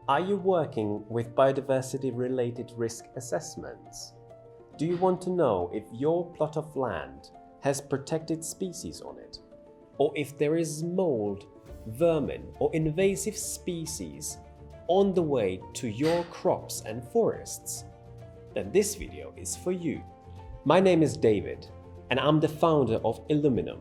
Are you working with biodiversity-related risk assessments? Do you want to know if your plot of land has protected species on it? Or if there is mold, vermin, or invasive species on the way to your crops and forests? Then this video is for you. My name is David, and I'm the founder of Illuminum,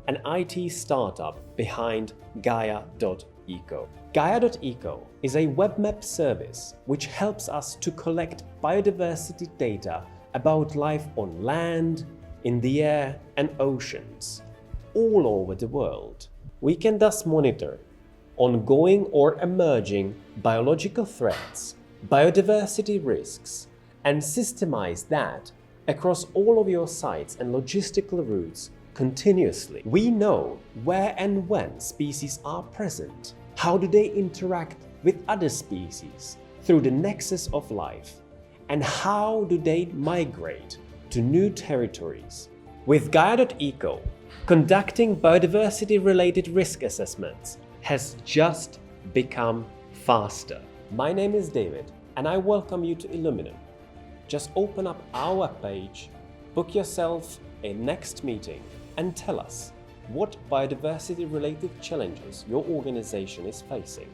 an IT startup behind gaia.eco. Gaia.eco is a web map service which helps us to collect biodiversity data about life on land, in the air, and oceans all over the world. We can thus monitor ongoing or emerging biological threats, biodiversity risks, and systemize that across all of your sites and logistical routes continuously. We know where and when species are present, how do they interact with other species through the nexus of life, and how do they migrate to new territories. With gaia.eco, conducting biodiversity-related risk assessments has just become faster. My name is David, and I welcome you to Illuminum. Just open up our webpage, book yourself a next meeting, and tell us what biodiversity-related challenges your organization is facing.